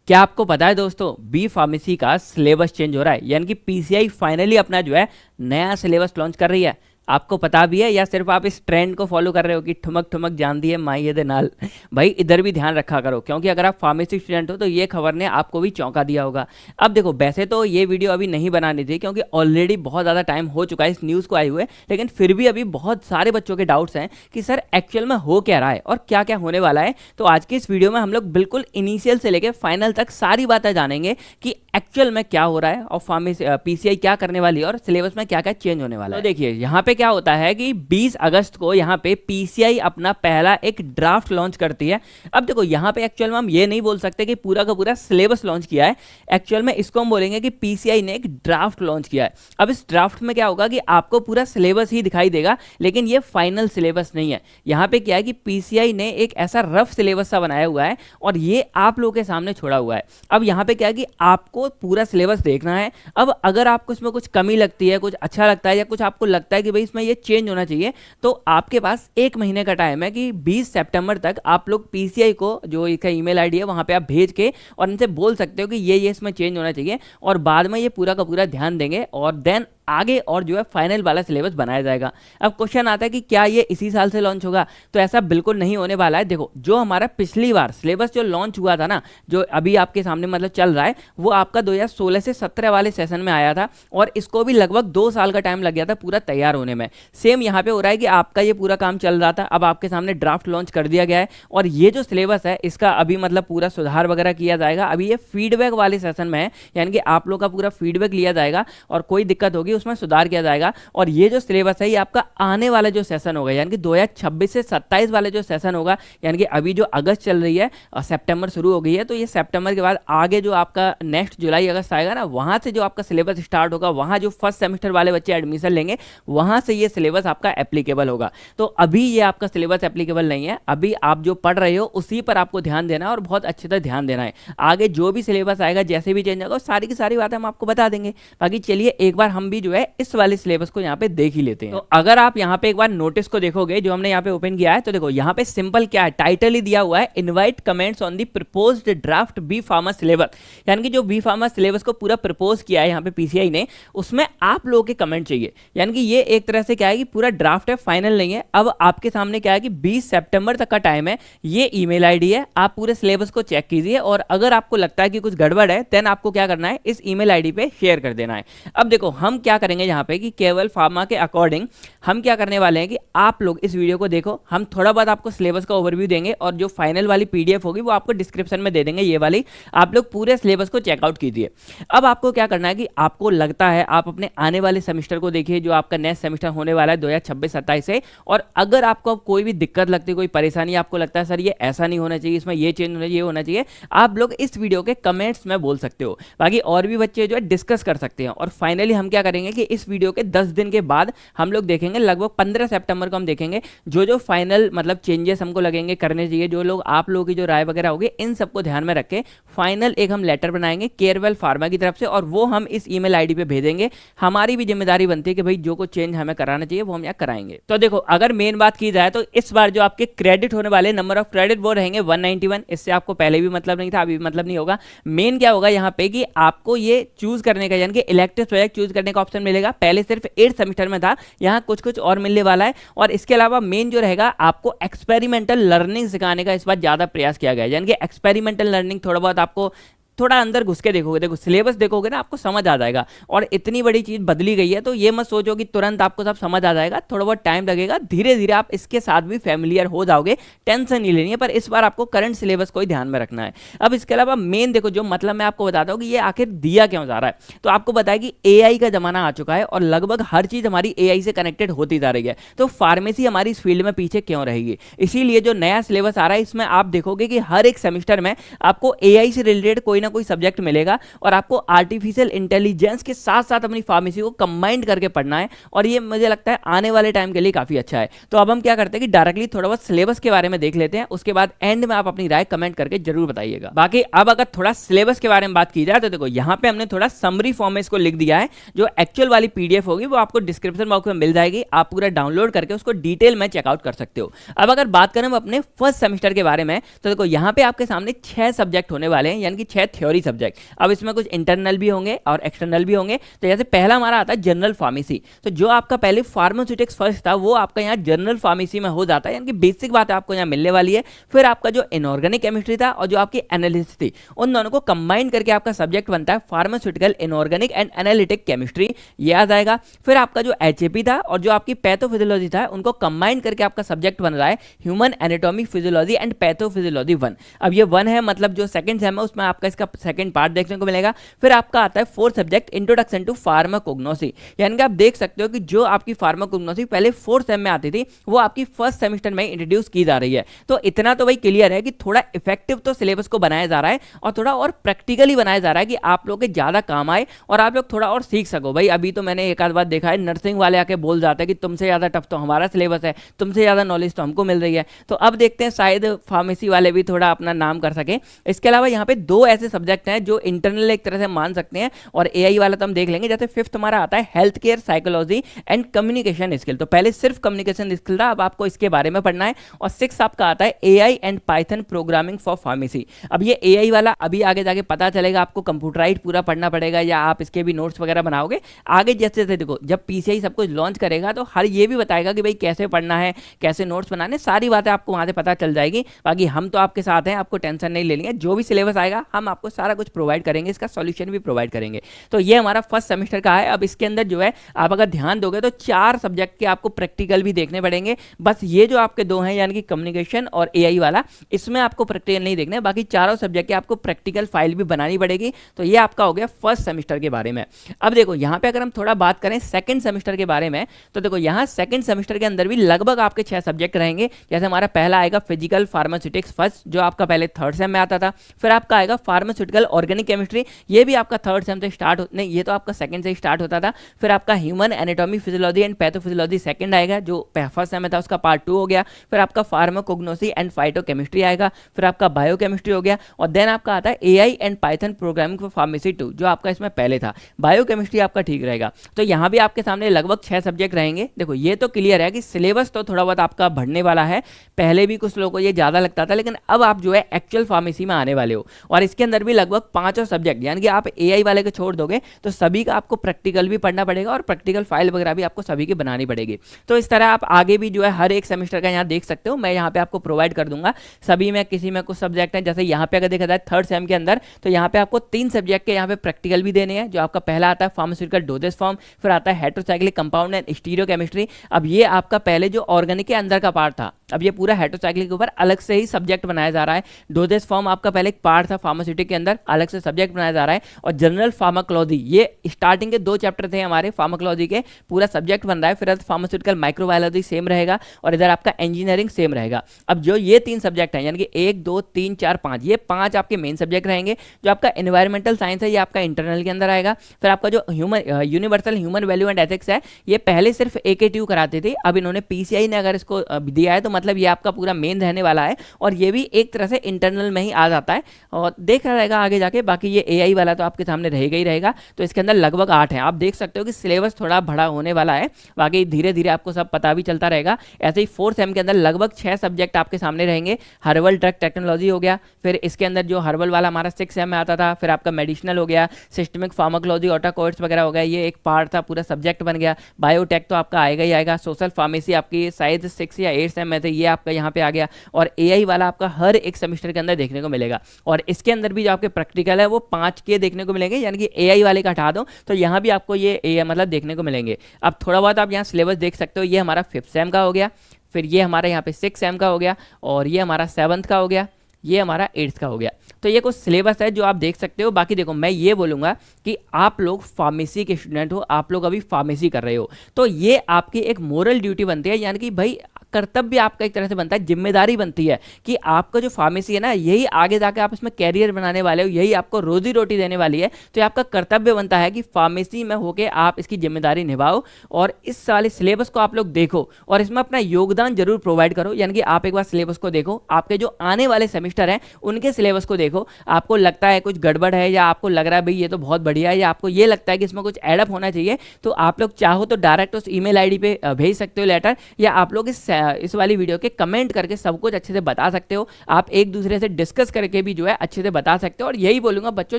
क्या आपको पता है दोस्तों, बी फार्मेसी का सिलेबस चेंज हो रहा है, यानी कि पीसीआई फाइनली अपना जो है नया सिलेबस लॉन्च कर रही है। आपको पता भी है या सिर्फ आप इस ट्रेंड को फॉलो कर रहे हो कि ठुमक ठुमक जानती है माई दे नाल। भाई इधर भी ध्यान रखा करो, क्योंकि अगर आप फार्मेसी स्टूडेंट हो तो ये खबर ने आपको भी चौंका दिया होगा। अब देखो, वैसे तो ये वीडियो अभी नहीं बनानी थी क्योंकि ऑलरेडी बहुत ज़्यादा टाइम हो चुका है इस न्यूज़ को आए हुए, लेकिन फिर भी अभी बहुत सारे बच्चों के डाउट्स हैं कि सर एक्चुअल में हो क्या रहा है और क्या क्या होने वाला है। तो आज की इस वीडियो में हम लोग बिल्कुल इनिशियल से लेकर फाइनल तक सारी बातें जानेंगे कि एक्चुअल में क्या हो रहा है और फार्मेसी पीसीआई क्या करने वाली है और सिलेबस में क्या क्या चेंज होने वाला है। तो देखिए यहाँ पे क्या होता है कि 20 अगस्त को यहाँ पे पीसीआई अपना पहला एक ड्राफ्ट लॉन्च करती है। अब देखो यहाँ पे एक्चुअल में हम ये नहीं बोल सकते कि पूरा का पूरा सिलेबस लॉन्च किया है, एक्चुअल में इसको हम बोलेंगे कि पीसीआई ने एक ड्राफ्ट लॉन्च किया है। अब इस ड्राफ्ट में क्या होगा कि आपको पूरा सिलेबस ही दिखाई देगा, लेकिन ये फाइनल सिलेबस नहीं है। यहाँ पे क्या है कि पीसीआई ने एक ऐसा रफ सिलेबस सा बनाया हुआ है और ये आप लोगों के सामने छोड़ा हुआ है। अब यहाँ पे क्या है कि आपको पूरा सिलेबस देखना है। अब अगर आपको इसमें कुछ कमी लगती है, कुछ अच्छा लगता है या कुछ आपको लगता है कि भाई इसमें ये चेंज होना चाहिए, तो आपके पास 1 महीने का टाइम है कि 20 सितंबर तक आप लोग पीसीआई को जो इसका ईमेल आईडी है वहां पे आप भेज के और इनसे बोल सकते हो कि ये इसमें चेंज होना चाहिए, और बाद में ये पूरा का पूरा ध्यान देंगे और देन आगे और जो है फाइनल वाला सिलेबस बनाया जाएगा। अब क्वेश्चन आता है कि क्या ये इसी साल से लॉन्च होगा, तो ऐसा बिल्कुल नहीं होने वाला है। देखो, जो हमारा पिछली बार सिलेबस जो लॉन्च हुआ था ना, जो अभी आपके सामने मतलब चल रहा है, वो आपका 2016 से 17 वाले सेशन में आया था और इसको भी लगभग 2 साल का टाइम लग गया था पूरा तैयार होने में। सेम यहाँ पे हो रहा है कि आपका ये पूरा काम चल रहा था, अब आपके सामने ड्राफ्ट लॉन्च कर दिया गया है और ये जो सिलेबस है इसका अभी मतलब पूरा सुधार वगैरह किया जाएगा। अभी ये फीडबैक वाले सेशन में है, यानी कि आप लोग का पूरा फीडबैक लिया जाएगा और कोई दिक्कत होगी उसमें सुधार किया जाएगा। और ये जो सिलेबस है ये आपका आने वाला जो सेशन होगा, यानी कि 2026 से 27 वाले जो सेशन होगा, यानी कि अभी जो अगस्त चल रही है और सितंबर शुरू हो गई है, तो ये सितंबर के बाद आगे जो आपका नेक्स्ट जुलाई अगस्त आएगा ना, वहां से जो आपका सिलेबस स्टार्ट होगा, वहां जो फर्स्ट सेमेस्टर वाले बच्चे एडमिशन लेंगे वहां से ये सिलेबस आपका एप्लीकेबल होगा। तो अभी ये आपका सिलेबस एप्लीकेबल नहीं है, अभी आप जो पढ़ रहे हो उसी पर आपको ध्यान देना है और बहुत अच्छे से ध्यान देना है। आगे जो भी सिलेबस आएगा, जैसे भी चेंज होगा, सारी की सारी बातें हम आपको बता देंगे। बाकी चलिए एक बार हम भी जो है इस वाले सिलेबस को यहाँ पे देख ही लेते हैं। तो अगर आप यहाँ पे एक बार नोटिस को देखोगे जो हमने यहाँ पे ओपन किया है, तो देखो यहाँ पे सिंपल क्या है, टाइटल ही दिया हुआ है, invite comments on the proposed draft B pharma syllabus, यानी कि जो बी फार्मा सिलेबस को पूरा प्रपोज किया है यहाँ पे पीसीआई ने, उसमें आप लोगों के कमेंट चाहिए। यानी कि ये एक तरह से क्या है कि पूरा ड्राफ्ट है, फाइनल नहीं है। अब आपके सामने क्या है कि 20 सितंबर तक का टाइम है, ये ईमेल आईडी है, आप पूरे सिलेबस को चेक कीजिए और अगर आपको लगता है कि कुछ गड़बड़ है, देन आपको क्या करना है, इस ईमेल आईडी पे शेयर कर देना है। अब देखो हम क्या करेंगे यहाँ पे कि केवल फार्मा के अकॉर्डिंग हम क्या करने वाले हैं कि आप लोग इस वीडियो को देखो, हम थोड़ा बहुत आपको सिलेबस का ओवरव्यू देंगे और जो फाइनल वाली पीडीएफ होगी वो आपको डिस्क्रिप्शन में दे देंगे, ये वाली, आप लोग पूरे सिलेबस को चेकआउट कीजिए। अब आपको क्या करना है कि आपको लगता है आप अपने आने वाले सेमेस्टर को देखिए, जो आपका नेक्स्ट सेमेस्टर होने वाला है 2026-27 से, और अगर आपको कोई भी दिक्कत लगती है, कोई परेशानी आपको लगता है सर ये ऐसा नहीं होना चाहिए, इसमें ये चेंज होना चाहिए, ये होना चाहिए, आप लोग इस वीडियो के कमेंट्स में बोल सकते हो। बाकी और भी बच्चे जो है डिस्कस कर सकते हैं और फाइनली हम क्या करेंगे कि इस वीडियो के 10 दिन के बाद हम लोग देखेंगे, लगभग 15 सितंबर को हम देखेंगे जो फाइनल मतलब चेंजेस हमको लगेंगे करने चाहिए, जो लोग आप लोगों की जो राय वगैरह होगी, इन सबको ध्यान में रख के फाइनल एक हम लेटर बनाएंगे केयरवेल फार्मा की तरफ से और वो हम इस ईमेल आईडी पे भेजेंगे। हमारी भी जिम्मेदारी बनती है कि भाई जो कुछ चेंज हमें कराना चाहिए वो हम यहाँ कराएंगे। तो देखो अगर मेन बात की जाए तो इस बार जो आपके क्रेडिट होने वाले, नंबर ऑफ क्रेडिट वो रहेंगे 191। इससे आपको पहले भी मतलब नहीं था, अभी भी मतलब नहीं होगा। मेन क्या होगा यहाँ पे कि आपको ये चूज करने का, यानी कि इलेक्टिव प्रोजेक्ट चूज करने का ऑप्शन मिलेगा। पहले सिर्फ 8 सेमेस्टर में था, यहाँ कुछ कुछ और मिलने वाला है। और इसके अलावा मेन जो रहेगा, आपको एक्सपेरिमेंटल लर्निंग सिखाने का इस बार ज्यादा प्रयास किया गया है, यानी कि एक्सपेरिमेंटल लर्निंग थोड़ा बहुत आपको थोड़ा अंदर घुस के देखोगे, देखो सिलेबस देखोगे ना आपको समझ आ जाएगा। और इतनी बड़ी चीज बदली गई है तो ये मत सोचो कि तुरंत आपको सब समझ आ जाएगा, थोड़ा बहुत टाइम लगेगा, धीरे धीरे आप इसके साथ भी फैमिलियर हो जाओगे, टेंशन नहीं लेनी है। पर इस बार आपको करंट सिलेबस को ही ध्यान में रखना है। अब इसके अलावा मेन देखो जो मतलब मैं आपको बताता हूँ कि ये आखिर दिया क्यों जा रहा है, तो आपको बताया कि एआई का जमाना आ चुका है और लगभग हर चीज हमारी एआई से कनेक्टेड होती जा रही है। तो फार्मेसी हमारी इस फील्ड में पीछे क्यों रहेगी, इसीलिए जो नया सिलेबस आ रहा है इसमें आप देखोगे कि हर एक सेमेस्टर में आपको एआई से रिलेटेड कोई ना कोई सब्जेक्ट मिलेगा और आपको आर्टिफिशियल इंटेलिजेंस के साथ साथ अपनी फार्मेसी को कंबाइंड करके पढ़ना है और ये मुझे लगता है आने वाले टाइम के लिए काफी अच्छा है। तो अब हम क्या करते हैं कि डायरेक्टली थोड़ा बहुत सिलेबस के बारे में देख लेते हैं, उसके बाद एंड में आप अपनी राय कमेंट करके जरूर बताइएगा। बाकी अब अगर थोड़ा सिलेबस के बारे में बात की जाए तो देखो यहाँ पे हमने थोड़ा समरी फॉर्म में इसको लिख दिया है। जो एक्चुअल वाली पीडीएफ होगी वो आपको डिस्क्रिप्शन बॉक्स में मिल जाएगी, आप पूरा डाउनलोड करके उसको डिटेल में चेकआउट कर सकते हो। अब अगर बात करें अपने फर्स्ट सेमेस्टर के बारे में तो देखो यहाँ पे आपके सामने 6 सब्जेक्ट होने वाले हैं, यानी कि 6 थ्योरी सब्जेक्ट। अब इसमें कुछ इंटरनल भी होंगे और एक्सटर्नल भी होंगे। तो जैसे पहला हमारा आता है जनरल फार्मेसी, तो जो आपका पहले फार्मास्यूटिक्स फर्स्ट था वो आपका यहाँ जनरल फार्मेसी में हो जाता है, यानी कि बेसिक बात आपको यहाँ मिलने वाली है। फिर आपका जो इनऑर्गेनिक केमिस्ट्री था और जो आपकी एनालिसिस थी, उन दोनों को कंबाइन करके आपका सब्जेक्ट बनता है pharmaceutical inorganic and analytic chemistry, ये आ जाएगा। फिर आपका जो एचएपी था और जो आपकी पैथोफिजियोलॉजी था, उनको कंबाइन करके आपका सब्जेक्ट बन रहा है human anatomy physiology and pathophysiology 1। अब ये 1 है, मतलब जो सेकंड सेम है उसमें आपका इसका सेकंड पार्ट देखने को मिलेगा। फिर आपका आता है fourth subject introduction to pharmacognosy, यानी कि आप देख सकते हो कि जो आपकी फार्माकोग्नोसी पहले फोर्थ सेम में आती थी वो आपकी फर्स्ट सेमेस्टर में इंट्रोड्यूस की जा रही है। तो इतना तो भाई क्लियर है कि थोड़ा इफेक्टिव तो सिलेबस को बनाया जा रहा है और थोड़ा और प्रैक्टिकली बनाया जा रहा है कि आप लोग के ज्यादा काम आए और आप लोग थोड़ा और सीख सको। भाई अभी तो मैंने एक आध बार देखा है नर्सिंग वाले आके बोल जाते हैं कि तुमसे ज्यादा टफ तो हमारा सिलेबस है, तुमसे ज्यादा नॉलेज तो हमको मिल रही है। तो अब देखते हैं शायद फार्मेसी वाले भी थोड़ा अपना नाम कर सके। इसके अलावा यहाँ पे 2 ऐसे सब्जेक्ट हैं जो इंटरनल एक तरह से मान सकते हैं और एआई वाला तो हम देख लेंगे। जैसे फिफ्थ हमारा आता है health care psychology and communication skill, तो पहले सिर्फ कम्युनिकेशन स्किल था, अब आपको इसके बारे में पढ़ना है। और 6 आपका आता है AI and Python programming for pharmacy. अब ये एआई वाला अभी आगे जाके पता चलेगा, आपको कंप्यूटराइज पूरा पढ़ना पड़ेगा या आप इसके भी नोट्स वगैरह बनाओगे आगे। जैसे जैसे देखो जब पीसीआई सब कुछ लॉन्च करेगा तो हर ये भी बताएगा कि भाई कैसे पढ़ना है, कैसे नोट्स बनाने, सारी बातें आपको वहां से पता चल जाएगी। बाकी हम तो आपके साथ हैं, आपको टेंशन नहीं लेनी है, जो भी सिलेबस आएगा हम आपको सारा कुछ प्रोवाइड करेंगे, इसका सॉल्यूशन भी प्रोवाइड करेंगे। तो ये हमारा फर्स्ट सेमेस्टर का है। अब इसके अंदर जो है आप अगर ध्यान दोगे तो 4 सब्जेक्ट के आपको प्रैक्टिकल भी देखने पड़ेंगे। बस ये जो आपके 2 हैं यानी कि कम्युनिकेशन और एआई वाला, इसमें आपको प्रैक्टिकल नहीं देखने, बाकी चारों सब्जेक्ट के आपको प्रैक्टिकल फाइल भी बनानी पड़ेगी। तो ये आपका हो गया फर्स्ट सेमेस्टर के बारे में। अब देखो यहाँ पे अगर हम थोड़ा बात करें सेकंड सेमेस्टर के बारे में, तो देखो यहाँ सेकंड सेमेस्टर के अंदर भी लगभग आपके 6 सब्जेक्ट रहेंगे। जैसे हमारा पहला आएगा फिजिकल फार्मास्यूटिक्स फर्स्ट, जो आपका पहले थर्ड सेम में आता था। फिर आपका आएगा फार्मास्यूटिकल ऑर्गेनिक केमिस्ट्री, ये भी आपका थर्ड सेम से स्टार्ट नहीं, ये तो आपका सेकंड से स्टार्ट होता था। फिर आपका human anatomy physiology and pathophysiology second आएगा, जो फर्स्ट सेम में था, उसका पार्ट 2 हो गया। फिर आपका फार्माकोग्नोसी एंड फाइटोकेमिस्ट्री आएगा। फिर आपका बायोकेमिस्ट्री हो गया और देन आपका आता है AI and Python programming for pharmacy 2, जो आपका इसमें पहले था। बायोकेमिस्ट्री आपका ठीक रहेगा। तो यहाँ भी आपके सामने लगभग 6 सब्जेक्ट रहेंगे। देखो ये तो क्लियर है कि सिलेबस तो थोड़ा बहुत आपका बढ़ने वाला है। पहले भी कुछ लोगों को ये ज़्यादा लगता था, लेकिन अब आप जो है एक्चुअल फार्मेसी में आने वाले हो और इसके अंदर भी लगभग 5 सब्जेक्ट, यानी कि आप एआई वाले को छोड़ दोगे तो सभी का आपको प्रैक्टिकल भी पढ़ना पड़ेगा और प्रैक्टिकल फाइल वगैरह भी आपको सभी की बनानी पड़ेगी। तो इस तरह आप आगे भी जो है हर एक सेमेस्टर का यहाँ देख सकते हो, मैं यहाँ पे आपको प्रोवाइड कर दूंगा। सभी में किसी में कुछ सब्जेक्ट हैं, जैसे यहाँ पे अगर देखा जाए थर्ड सेम के अंदर, तो यहाँ पे आपको 3 सब्जेक्ट के यहाँ पे प्रैक्टिकल भी देने हैं। जो आपका पहला आता है फार्मास्यूटिकल डोजेस फॉर्म, फिर आता है हेटेरोसाइक्लिक कंपाउंड एंड स्टीरियोकेमिस्ट्री। अब ये आपका पहले जो ऑर्गेनिक के अंदर का पार्ट था, अब ये पूरा हेटेरोसाइक्लिक के ऊपर अलग से ही सब्जेक्ट बनाया जा रहा है। डोजेस फॉर्म आपका पहले एक पार्ट था फार्मास्यूटिक के अंदर, अलग से सब्जेक्ट बनाया जा रहा है। और जनरल फार्माकोलॉजी, ये स्टार्टिंग के 2 चैप्टर थे हमारे फार्माकोलॉजी के, पूरा सब्जेक्ट बन रहा है। फिर फार्मास्यूटिकल माइक्रोबायोलॉजी सेम रहेगा और इधर आपका इंजीनियरिंग सेम रहेगा। अब जो ये 3 सब्जेक्ट हैं, यानी कि 1 2 3 4 5, ये 5 आपके मेन सब्जेक्ट रहेंगे। जो आपका एनवायरमेंटल साइंस है ये आपका इंटरनल के अंदर आएगा। फिर आपका जो universal human value and ethics है, ये पहले सिर्फ AKTU कराती थी, अब इन्होंने पीसीआई ने अगर इसको दिया है तो मतलब ये आपका पूरा मेन रहने वाला है और ये भी एक तरह से इंटरनल में ही आ जाता है और देखा रहेगा आगे जाके। बाकी ये एआई वाला तो आपके सामने रहेगा ही रहेगा। तो इसके अंदर लगभग 8 हैं। आप देख सकते हो कि सिलेबस थोड़ा बड़ा होने वाला है, बाकी धीरे धीरे आपको सब पता भी चलता रहेगा। ऐसे ही फोर्थ सेम के अंदर लगभग 6 सब्जेक्ट आपके सामने रहेंगे। हर्बल ड्रग टेक्नोलॉजी हो गया, फिर इसके अंदर जो हर्बल वाला हमारा 6 सेम में आता था, फिर आपका मेडिसिनल हो गया, सिस्टमिक फार्माकोलॉजी, ऑटोकोर्स वगैरह हो गया, ये एक पार्ट था, पूरा सब्जेक्ट बन गया। बायोटेक तो आपका आएगा ही आएगा। सोशल फार्मेसी आपकी शायद 6 या 8 सेम में थे, ये आपका यहाँ पे आ गया। और एआई वाला आपका हर एक सेमेस्टर के अंदर देखने को मिलेगा। और इसके अंदर भी जो आपके प्रैक्टिकल है वो 5 के देखने को मिलेंगे, यानी कि एआई वाले का हटा दो तो यहाँ भी आपको ये मतलब देखने को मिलेंगे। अब थोड़ा बहुत आप यहाँ सिलेबस देख सकते हो, ये हमारा 5th सेम का हो गया, फिर ये हमारा यहाँ पे 6 सेम का हो गया और ये हमारा 7th का हो गया, ये हमारा 8th का हो गया। तो ये कुछ सिलेबस है जो आप देख सकते हो। बाकी देखो मैं ये बोलूँगा कि आप लोग फार्मेसी के स्टूडेंट हो, आप लोग अभी फार्मेसी कर रहे हो, तो ये आपकी एक मोरल ड्यूटी बनती है, यानी कि भाई कर्तव्य आपका एक तरह से बनता है, जिम्मेदारी बनती है कि आपका जो फार्मेसी है ना, यही आगे जाके आप इसमें कैरियर बनाने वाले हो, यही आपको रोजी रोटी देने वाली है। तो ये आपका कर्तव्य बनता है कि फार्मेसी में होके आप इसकी जिम्मेदारी निभाओ और इस वाले सिलेबस को आप लोग देखो और इसमें अपना योगदान जरूर प्रोवाइड करो। यानी कि आप एक बार सिलेबस को देखो, आपके जो आने वाले सेमेस्टर हैं उनके सिलेबस को देखो, आपको लगता है कुछ गड़बड़ है या आपको लग रहा है भाई ये तो बहुत बढ़िया है, या आपको ये लगता है कि इसमें कुछ एडअप होना चाहिए, तो आप लोग चाहो तो डायरेक्ट उस ईमेल आईडी पे भेज सकते हो लेटर, या आप लोग इस इस वाली वीडियो के कमेंट करके सब कुछ अच्छे से बता सकते हो, आप एक दूसरे से डिस्कस करके भी जो है अच्छे से बता सकते हो। और यही बोलूँगा बच्चों,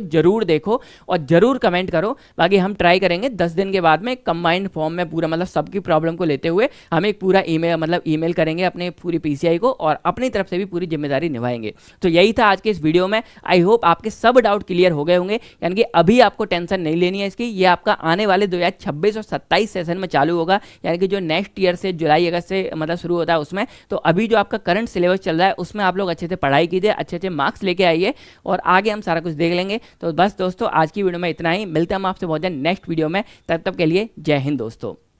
जरूर देखो और जरूर कमेंट करो। बाकी हम ट्राई करेंगे 10 दिन के बाद में कंबाइंड फॉर्म में पूरा मतलब सबकी प्रॉब्लम को लेते हुए हम एक पूरा ईमेल करेंगे अपने पूरी पीसीआई को और अपनी तरफ से भी पूरी जिम्मेदारी निभाएंगे। तो यही था आज के इस वीडियो में। आई होप आपके सब डाउट क्लियर हो गए होंगे, यानी कि अभी आपको टेंशन नहीं लेनी है इसकी। ये आपका आने वाले 2026 और 27 सेशन में चालू होगा, यानी कि जो नेक्स्ट ईयर से जुलाई अगस्त से मतलब शुरू होता है उसमें। तो अभी जो आपका करंट सिलेबस चल रहा है उसमें आप लोग अच्छे से पढ़ाई कीजिए, अच्छे अच्छे मार्क्स लेके आइए और आगे हम सारा कुछ देख लेंगे। तो बस दोस्तों, आज की वीडियो में इतना ही। मिलते हैं हम आपसे बहुत जल्द नेक्स्ट वीडियो में। तब तक के लिए जय हिंद दोस्तों।